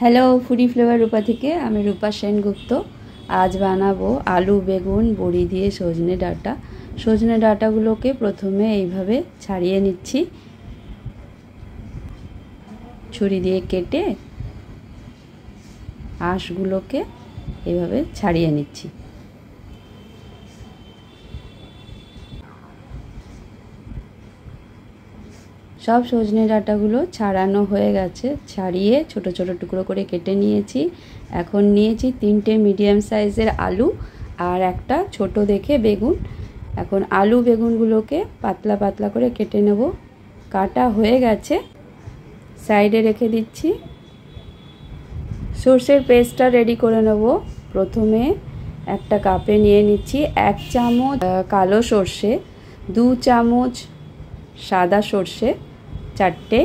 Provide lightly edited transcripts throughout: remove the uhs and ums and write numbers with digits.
Hello foodie flavour রূপা থেকে আমি রূপা সেনগুপ্ত। আজ বানাবো আলু বেগুন বড়ি দিয়ে সজনে ডাঁটা। সজনে ডাঁটাগুলোকে প্রথমে এইভাবে ছাড়িয়ে নিচ্ছি, ছুরি দিয়ে কেটে আঁশগুলোকে এইভাবে ছাড়িয়ে নিচ্ছি। সব সজনে ডাঁটাগুলো ছাড়ানো হয়ে গেছে, ছাড়িয়ে ছোট ছোট টুকরো করে কেটে নিয়েছি। এখন নিয়েছি 3টে মিডিয়াম সাইজের আলু আর একটা ছোট দেখে বেগুন। এখন আলু বেগুনগুলোকে পাতলা পাতলা করে কেটে নেব। কাটা হয়ে গেছে, সাইডে রেখে দিচ্ছি। সর্ষের পেস্টটা রেডি করে নেব। প্রথমে একটা কাপে নিয়ে নিচ্ছি 1 চামচ কালো সর্ষে, 2 চামচ সাদা সর্ষে, 4টে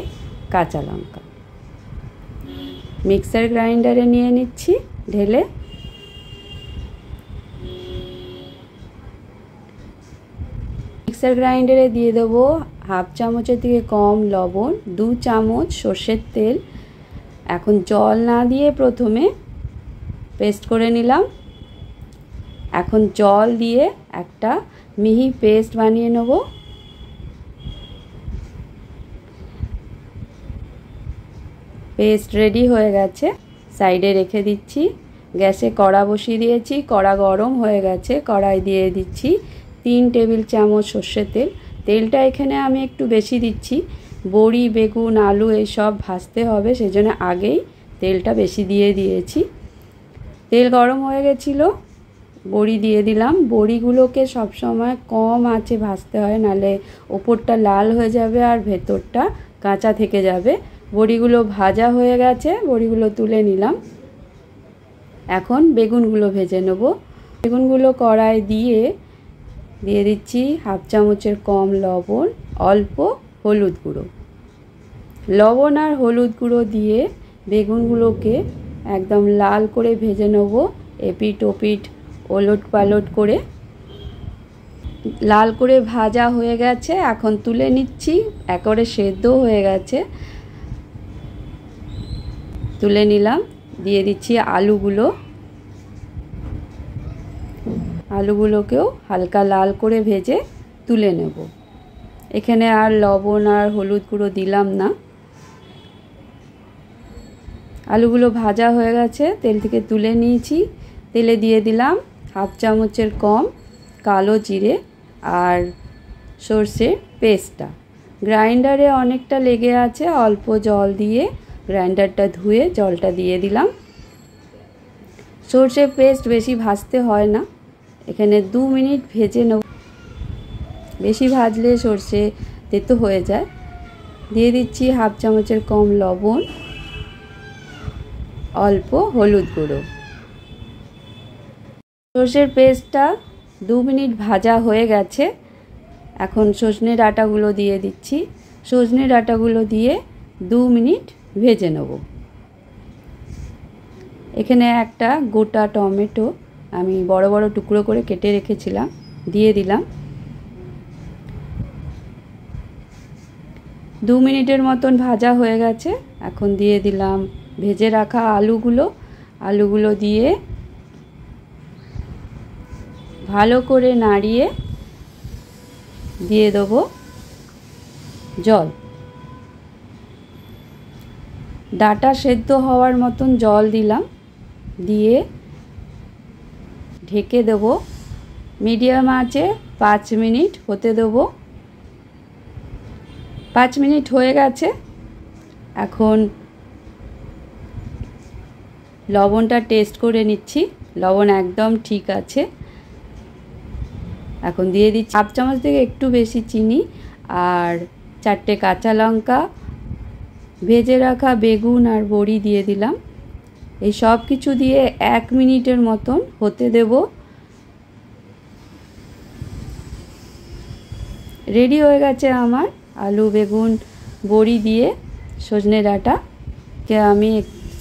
কাঁচা লঙ্কা। মিক্সার গ্রাইন্ডারে নিয়ে নিচ্ছি ঢেলে। মিক্সার গ্রাইন্ডারে দিয়ে দেবো 1/2 চামচের থেকে কম লবণ, 2 চামচ সর্ষের তেল। এখন জল না দিয়ে প্রথমে পেস্ট করে নিলাম। এখন জল দিয়ে একটা মিহি পেস্ট বানিয়ে নেব। পেস্ট রেডি হয়ে গেছে, সাইডে রেখে দিচ্ছি। গ্যাসে কড়া বসিয়ে দিয়েছি, কড়া গরম হয়ে গেছে। কড়াই দিয়ে দিচ্ছি 3 টেবিল চামচ সর্ষের তেল। তেলটা এখানে আমি একটু বেশি দিচ্ছি, বড়ি বেগুন আলু এইসব ভাজতে হবে, সেজন্য আগেই তেলটা বেশি দিয়ে দিয়েছি। তেল গরম হয়ে গেছিলো, বড়ি দিয়ে দিলাম। বড়িগুলোকে সবসময় কম আঁচে ভাজতে হয়, নাহলে ওপরটা লাল হয়ে যাবে আর ভেতরটা কাঁচা থেকে যাবে। বড়িগুলো ভাজা হয়ে গেছে, বড়িগুলো তুলে নিলাম। এখন বেগুনগুলো ভেজে নেব। বেগুনগুলো কড়াই দিয়ে দিচ্ছি 1/2 চামচের কম লবণ, অল্প হলুদ গুঁড়ো। লবণ আর হলুদ গুঁড়ো দিয়ে বেগুনগুলোকে একদম লাল করে ভেজে নেব, এপিট ওপিট ওলট পালট করে। লাল করে ভাজা হয়ে গেছে, এখন তুলে নিচ্ছি। একেবারে সেদ্ধ হয়ে গেছে, তুলে নিলাম। দিয়ে দিচ্ছি আলুগুলো। আলুগুলোকেও হালকা লাল করে ভেজে তুলে নেব। এখানে আর লবণ আর হলুদ গুঁড়ো দিলাম না। আলুগুলো ভাজা হয়ে গেছে, তেল থেকে তুলে নিয়েছি। তেলে দিয়ে দিলাম 1/2 চামচের কম কালো জিরে আর সর্ষের পেস্টটা। গ্রাইন্ডারে অনেকটা লেগে আছে, অল্প জল দিয়ে গ্রাইন্ডারটা ধুয়ে জলটা দিয়ে দিলাম। সর্ষের পেস্ট বেশি ভাজতে হয় না, এখানে 2 মিনিট ভেজে নেব। বেশি ভাজলে সর্ষে তেতো হয়ে যায়। দিয়ে দিচ্ছি 1/2 চামচের কম লবণ, অল্প হলুদ গুঁড়ো। সর্ষের পেস্টটা 2 মিনিট ভাজা হয়ে গেছে। এখন সজনে ডাঁটাগুলো দিয়ে দিচ্ছি। সজনে ডাঁটাগুলো দিয়ে 2 মিনিট ভেজে নেব। এখানে একটা গোটা টমেটো আমি বড় বড় টুকরো করে কেটে রেখেছিলাম, দিয়ে দিলাম। 2 মিনিটের মতন ভাজা হয়ে গেছে। এখন দিয়ে দিলাম ভেজে রাখা আলুগুলো। আলুগুলো দিয়ে ভালো করে নাড়িয়ে দিয়ে দেবো জল। ডাঁটা সেদ্ধ হওয়ার মতন জল দিলাম, দিয়ে ঢেকে দেব। মিডিয়াম আঁচে 5 মিনিট হতে দেব। 5 মিনিট হয়ে গেছে। এখন লবণটা টেস্ট করে নিচ্ছি, লবণ একদম ঠিক আছে। এখন দিয়ে দিচ্ছি 1/2 চামচ থেকে একটু বেশি চিনি আর 4টে কাঁচা লঙ্কা। ভেজে রাখা বেগুন আর বড়ি দিয়ে দিলাম। এই সব কিছু দিয়ে 1 মিনিটের মতন হতে দেব। রেডি হয়ে গেছে আমার আলু বেগুন বড়ি দিয়ে সজনে ডাঁটাকে আমি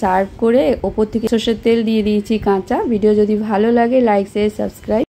সার্ভ করে ওপর থেকে সরষের তেল দিয়ে দিয়েছি কাঁচা। ভিডিও যদি ভালো লাগে লাইক শেয়ার সাবস্ক্রাইব।